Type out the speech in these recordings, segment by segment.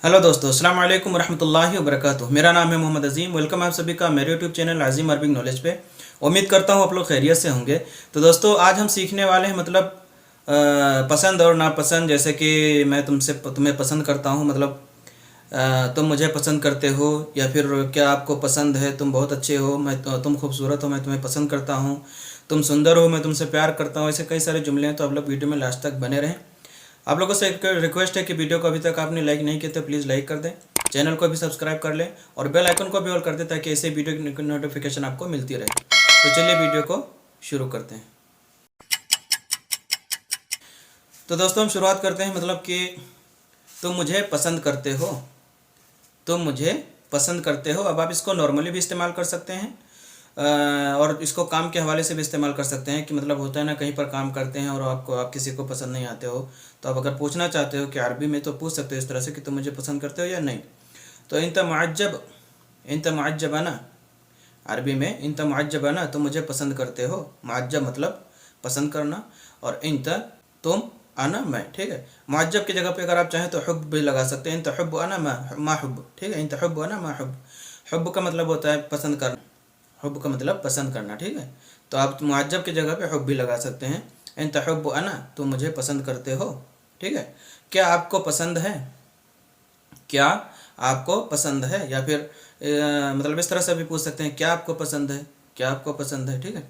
Hello दोस्तों, अस्सलाम वालेकुम रहमतुल्लाहि व बरकातुहू। मेरा नाम है मोहम्मद अजीम। वेलकम आप सभी का मेरे यूट्यूब चैनल अजीम अरबिक नॉलेज पे। उम्मीद करता हूँ आप लोग खैरियत से होंगे। तो दोस्तों, आज हम सीखने वाले हैं पसंद और नापसंद। जैसे कि मैं तुम्हें पसंद करता हूँ, तुम मुझे पसंद करते हो, या फिर क्या आपको पसंद है, तुम बहुत अच्छे हो, तुम खूबसूरत हो, मैं तुम्हें पसंद करता हूँ, तुम सुंदर हो, मैं तुमसे प्यार करता हूँ। ऐसे कई सारे जुमले हैं, तो आप लोग वीडियो में लास्ट तक बने रहें। आप लोगों से एक रिक्वेस्ट है कि वीडियो को अभी तक आपने लाइक नहीं किया तो प्लीज़ लाइक कर दें, चैनल को भी सब्सक्राइब कर लें और बेल आइकन को भी ऑल कर दें ताकि ऐसे वीडियो की नोटिफिकेशन आपको मिलती रहे। तो चलिए वीडियो को शुरू करते हैं। तो दोस्तों, हम शुरुआत करते हैं। कि तुम मुझे पसंद करते हो, तुम मुझे पसंद करते हो। अब आप इसको नॉर्मली भी इस्तेमाल कर सकते हैं और इसको काम के हवाले से भी इस्तेमाल कर सकते हैं। कि होता है ना, कहीं पर काम करते हैं और आप किसी को पसंद नहीं आते हो, तो आप अगर पूछना चाहते हो कि अरबी में, तो पूछ सकते हो इस तरह से कि तुम मुझे पसंद करते हो या नहीं। तो इंत मुअज्जबाना, अरबी में इंत मुअज्जबाना, तुम मुझे पसंद करते हो। मुअज्जब मतलब पसंद करना, और इंत तुम, आना मैं। ठीक है, मुअज्जब की जगह पे अगर आप चाहें तो हुब भी लगा सकते हैं। इंत हुब आना मा हुब। ठीक है, इंत हुब आना मा हुब। हुब का मतलब होता है पसंद करना, हुब का मतलब पसंद करना। ठीक है, तो आप मुअज्जब की जगह पे हुब भी लगा सकते हैं। इन तहुब्बु अना, तुम मुझे पसंद करते हो। ठीक है, क्या आपको पसंद है, क्या आपको पसंद है। या फिर इस तरह से भी पूछ सकते हैं, क्या आपको पसंद है, क्या आपको पसंद है। ठीक है,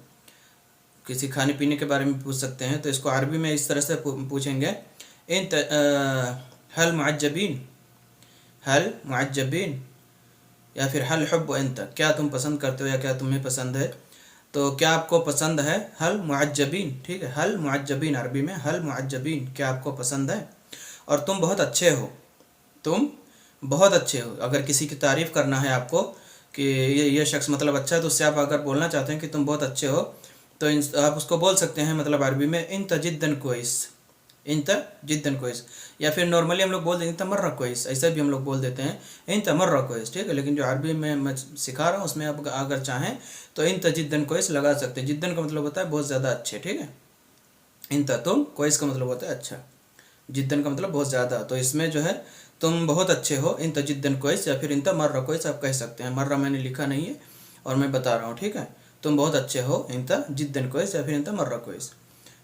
किसी खाने पीने के बारे में पूछ सकते हैं, तो इसको अरबी में इस तरह से पूछेंगे, इन हल मुअज्जबीन, हल मुअज्जबीन, या फिर हल हुब्बु अंत, क्या तुम पसंद करते हो या क्या तुम्हें पसंद है। तो क्या आपको पसंद है, हल मुअज्जबीन। ठीक है, हल मुअज्जबीन, अरबी में हल मुअज्जबीन, क्या आपको पसंद है। और तुम बहुत अच्छे हो, तुम बहुत अच्छे हो। अगर किसी की तारीफ़ करना है आपको कि ये शख्स अच्छा है, तो उससे आप अगर बोलना चाहते हैं कि तुम बहुत अच्छे हो, तो आप उसको बोल सकते हैं अरबी में, इंत जिद्दन कोइस, इंत जिद्दन कोइस। या फिर नॉर्मली हम लोग बोल देंगे तमर्रा कोइस, ऐसा भी हम लोग बोल देते हैं, इंत मर्रा कोइस। ठीक है, लेकिन जो अरबी में मैं सिखा रहा हूँ उसमें आप अगर चाहें तो इंत जिद्दन कोइस लगा सकते हैं। जिद्दन का मतलब होता है बहुत ज़्यादा अच्छे। ठीक है, इंत तुम, कोइस का मतलब होता है अच्छा, जिद्दन का मतलब बहुत ज़्यादा। तो इसमें जो है तुम बहुत अच्छे हो, इंत जिद्दन कोइस, या फिर इंत मर्रा कोइस आप कह सकते हैं। मर्रा मैंने लिखा नहीं है और मैं बता रहा हूँ। ठीक है, तुम बहुत अच्छे हो, इंत जिद्दन कोइस, या फिर इंत मर्रा कोइस।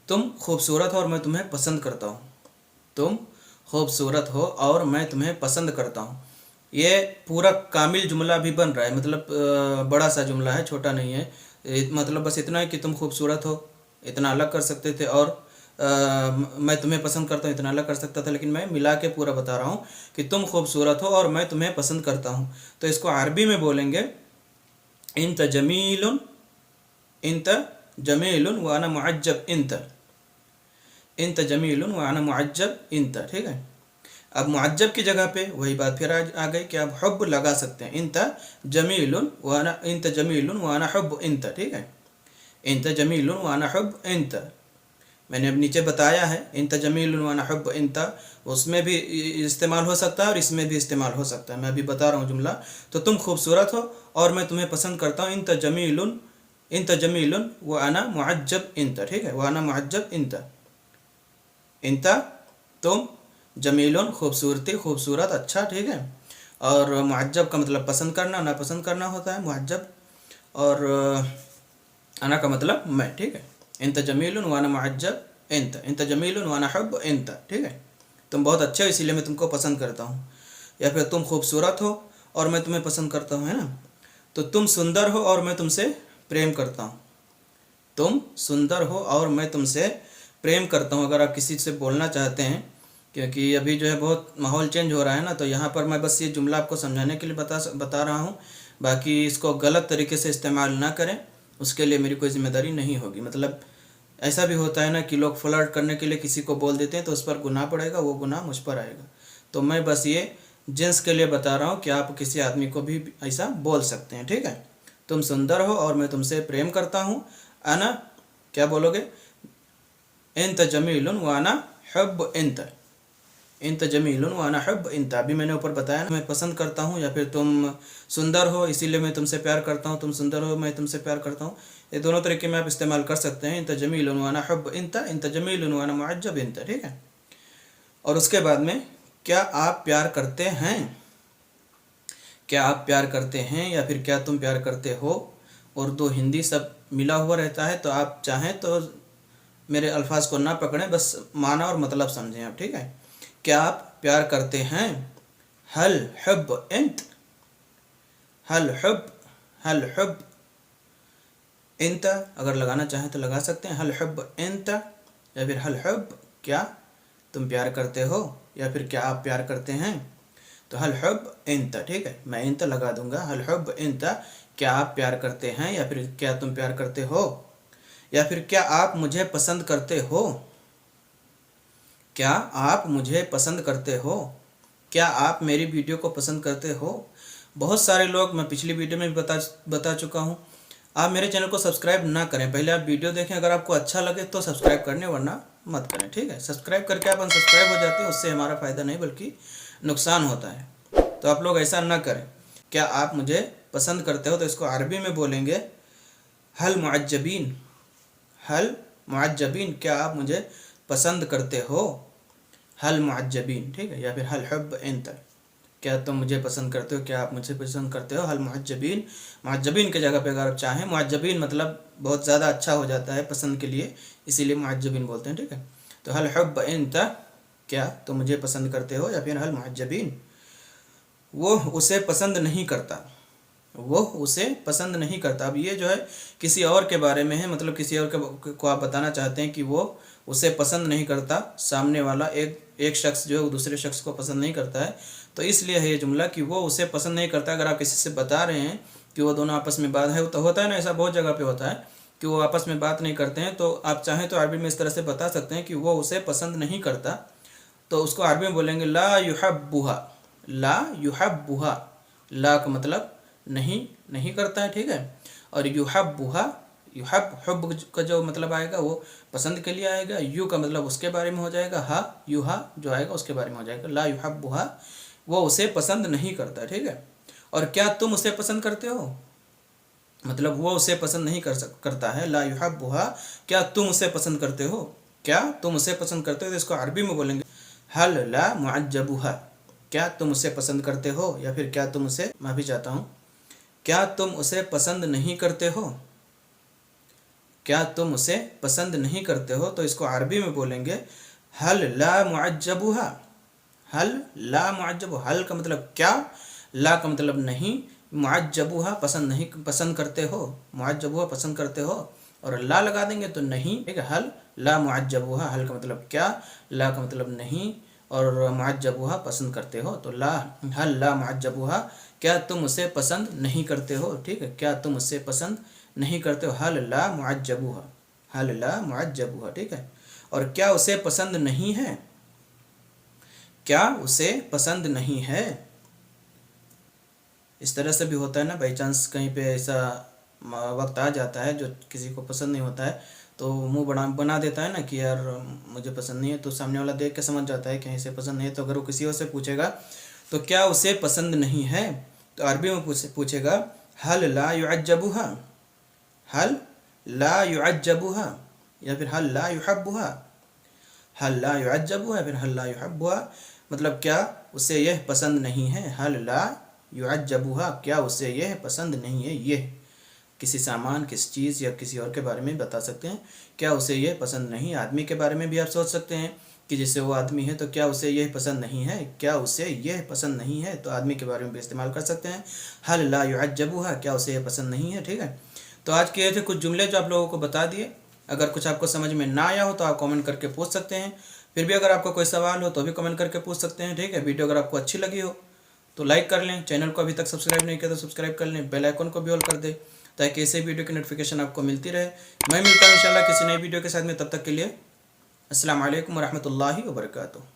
तुम खूबसूरत हो और मैं तुम्हें पसंद करता हूँ, तुम खूबसूरत हो और मैं तुम्हें पसंद करता हूँ। ये पूरा कामिल जुमला भी बन रहा है, बड़ा सा जुमला है, छोटा नहीं है। बस इतना है कि तुम खूबसूरत हो, इतना अलग कर सकते थे, और मैं तुम्हें पसंद करता हूँ इतना अलग कर सकता था, लेकिन मैं मिला के पूरा बता रहा हूँ कि तुम खूबसूरत हो और मैं तुम्हें पसंद करता हूँ। तो इसको अरबी में बोलेंगे, इंत जमीलुन, इंत जमीलुन व अना मुअज्जब इंत, इंत जमीलुन व अना मुअज्जब इंत। ठीक है, अब मुअज्जब की जगह पे वही बात फिर आ गई कि आप हुब लगा सकते हैं। इंत जमीलुन व अना, इंत जमीलुन व अना हुब इंत। ठीक है, इंत जमीलुन व अना हुब इंत, मैंने अब नीचे बताया है, इंत जमीलुन व अना हुब इंत, उसमें भी इस्तेमाल हो सकता है और इसमें भी इस्तेमाल हो सकता है। मैं अभी बता रहा हूँ जुमला। तो तुम खूबसूरत हो और मैं तुम्हें पसंद करता हूँ, इंत जमीलुन, इंत जमीलुन व अना मुअज्जब इंत। ठीक है, व अना मुअज्जब इंत, इंत तुम, जमीलुन खूबसूरती, खूबसूरत, अच्छा। ठीक है, और मुअज्जब का मतलब पसंद करना, नापसंद करना होता है मुअज्जब, और अना का मतलब मैं। ठीक है, इंत जमीलुन व अना मुअज्जब इंत, इंत जमीलुन व अना हुब इंत। ठीक है, तुम बहुत अच्छे हो इसीलिए मैं तुमको पसंद करता हूँ। या फिर तुम खूबसूरत हो और मैं तुम्हें पसंद करता हूँ, है ना। तो तुम सुंदर हो और मैं तुमसे प्रेम करता हूँ, तुम सुंदर हो और मैं तुमसे प्रेम करता हूँ। अगर आप किसी से बोलना चाहते हैं, क्योंकि अभी जो है बहुत माहौल चेंज हो रहा है ना, तो यहाँ पर मैं बस ये जुमला आपको समझाने के लिए बता रहा हूँ। बाकी इसको गलत तरीके से इस्तेमाल ना करें, उसके लिए मेरी कोई जिम्मेदारी नहीं होगी। ऐसा भी होता है ना कि लोग फ्लर्ट करने के लिए किसी को बोल देते हैं तो उस पर गुनाह पड़ेगा, वो गुनाह मुझ पर आएगा। तो मैं बस ये जेंट्स के लिए बता रहा हूँ कि आप किसी आदमी को भी ऐसा बोल सकते हैं। ठीक है, तुम सुंदर हो और मैं तुमसे प्रेम करता हूँ। अना, क्या बोलोगे, इंत जमीलुन व अना हुब इंत, इंत जमीलुन व अना हुब इंत। अभी मैंने ऊपर बताया मैं पसंद करता हूँ, या फिर तुम सुंदर हो इसीलिए मैं तुमसे प्यार करता हूँ, तुम सुंदर हो मैं तुमसे प्यार करता हूँ। ये दोनों तरीके में आप इस्तेमाल कर सकते हैं, इंत जमीलुन व अना हुब इंत, इंत जमीलुन व अना मुअज्जब इंत। ठीक है, और उसके बाद में क्या आप प्यार करते हैं, क्या आप प्यार करते हैं या फिर क्या तुम प्यार करते हो। उर्दू हिंदी सब मिला हुआ रहता है, तो आप चाहें तो मेरे अल्फाज को ना पकड़ें, बस माना और मतलब समझें आप, ठीक है। क्या आप प्यार करते हैं, हल हुब इंत, हल हुब, हल हुब इंत, अगर लगाना चाहें तो लगा सकते हैं, हल हुब इंत या फिर हल हुब, क्या तुम प्यार करते हो या फिर क्या आप प्यार करते हैं। तो हल हुब इंत, ठीक है, मैं इंत लगा दूंगा, हल हुब इंत, क्या आप प्यार करते हैं या फिर क्या तुम प्यार करते हो, या फिर क्या आप मुझे पसंद करते हो, क्या आप मुझे पसंद करते हो, क्या आप मेरी वीडियो को पसंद करते हो। बहुत सारे लोग, मैं पिछली वीडियो में भी बता चुका हूँ, आप मेरे चैनल को सब्सक्राइब ना करें, पहले आप वीडियो देखें, अगर आपको अच्छा लगे तो सब्सक्राइब करने, वरना मत करें, ठीक है। सब्सक्राइब करके आप अनसब्सक्राइब हो जाते हैं, उससे हमारा फ़ायदा नहीं बल्कि नुकसान होता है, तो आप लोग ऐसा ना करें। क्या आप मुझे पसंद करते हो, तो इसको अरबी में बोलेंगे हल मुअज्जबीन, हल मुअज्जबीन, क्या आप मुझे पसंद करते हो, हल मुअज्जबीन, ठीक है, या फिर हल हुब इंत, क्या तुम मुझे पसंद करते हो, क्या आप मुझे पसंद करते हो, हल मुअज्जबीन। मुअज्जबीन के जगह पे अगर आप चाहें, मुअज्जबीन मतलब बहुत ज़्यादा अच्छा हो जाता है पसंद के लिए, इसीलिए मुअज्जबीन बोलते हैं, ठीक है। तो हल हुब इंत, क्या तुम मुझे पसंद करते हो, या फिर हल मुअज्जबीन, वो उसे पसंद नहीं करता, वो उसे पसंद नहीं करता। अब ये जो है किसी और के बारे में है, मतलब किसी और को आप बताना चाहते हैं कि वो उसे पसंद नहीं करता, सामने वाला एक शख्स जो है वो दूसरे शख्स को पसंद नहीं करता है, तो इसलिए है ये जुमला कि वो उसे पसंद नहीं करता। अगर आप किसी से बता रहे हैं कि वो दोनों आपस में बात है, तो होता है ना, ऐसा बहुत जगह पे होता है कि वो आपस में बात नहीं करते हैं, तो आप चाहें तो अरबी में इस तरह से बता सकते हैं कि वो उसे पसंद नहीं करता, तो उसको अरबी में बोलेंगे ला युहब्बुहा, ला युहब्बुहा, ला का मतलब नहीं, नहीं करता है, ठीक है। और युहब्बुहा, युहब, हुब का जो मतलब आएगा वो पसंद के लिए आएगा, यू का मतलब उसके बारे में हो जाएगा, हा युहा जो आएगा उसके बारे में हो जाएगा, ला युहब्बुहा, वो उसे पसंद नहीं करता, ठीक है। और क्या तुम उसे पसंद करते हो, मतलब वो उसे पसंद नहीं करता है, ला युहब्बुहा, क्या तुम उसे पसंद करते हो, क्या तुम उसे पसंद करते हो, तो इसको अरबी में बोलेंगे हल ला मुअज्जबुहा, क्या तुम उसे पसंद करते हो, या फिर क्या तुम उसे, मैं भी चाहता हूँ, क्या तुम उसे पसंद नहीं करते हो, क्या तुम उसे पसंद नहीं करते हो, तो इसको अरबी में बोलेंगे हल ला मुअज्जबुहा, हल ला मुअज्जबु, हल का मतलब क्या, ला का मतलब नहीं, मुअज्जबुहा पसंद नहीं, पसंद करते हो, मुअज्जबुहा पसंद करते हो, और ला लगा देंगे तो नहीं, ठीक है। हल ला मुअज्जबुहा, हल का मतलब क्या, ला का मतलब नहीं, और मुअज्जबुहा पसंद करते हो, तो ला, हल ला मुअज्जबुहा, क्या तुम उसे पसंद नहीं करते हो, ठीक है, क्या तुम उसे पसंद नहीं करते हो, हल ला मुअज्जबुहा, हल ला मुअज्जबुहा, ठीक है। और क्या उसे पसंद नहीं है, क्या उसे पसंद नहीं है। इस तरह से भी होता है ना, बाई चांस कहीं पे ऐसा वक्त आ जाता है जो किसी को पसंद नहीं होता है, तो मुंह बना देता है ना कि यार मुझे पसंद नहीं है, तो सामने वाला देख के समझ जाता है कि इसे पसंद नहीं है। तो अगर वो किसी और से पूछेगा तो क्या उसे पसंद नहीं है, तो अरबी में पूछेगा हल ला युअज्जबुहा, हल ला युअज्जबुहा, या फिर हल ला युहब्बुहा, हल ला युअज्जबुहा या फिर हल ला युहब्बुहा, मतलब क्या उसे यह पसंद नहीं है, हल ला युअज्जबुहा, क्या उसे यह पसंद नहीं है, यह किसी सामान, किसी चीज़ या किसी और के बारे में बता सकते हैं, क्या उसे यह पसंद नहीं। आदमी के बारे में भी आप सोच सकते हैं कि जैसे वो आदमी है तो क्या उसे यह पसंद नहीं है, क्या उसे यह पसंद नहीं है, तो आदमी के बारे में भी इस्तेमाल कर सकते हैं, हल ला युअज्जबुहा, क्या उसे यह पसंद नहीं है, ठीक है। तो आज के थे कुछ जुमले जो आप लोगों को बता दिए। अगर कुछ आपको समझ में ना आया हो तो आप कमेंट करके पूछ सकते हैं, फिर भी अगर आपको कोई सवाल हो तो भी कमेंट करके पूछ सकते हैं, ठीक है। वीडियो अगर आपको अच्छी लगी हो तो लाइक कर लें, चैनल को अभी तक सब्सक्राइब नहीं किया तो सब्सक्राइब कर लें, बेल आइकन को भी ऑल कर दें ताकि ऐसे वीडियो की नोटिफिकेशन आपको मिलती रहे। मैं मिलता हूँ इंशाल्लाह किसी नई वीडियो के साथ में, तब तक के लिए अस्सलाम वालेकुम व रहमतुल्लाहि व बरकातुहू।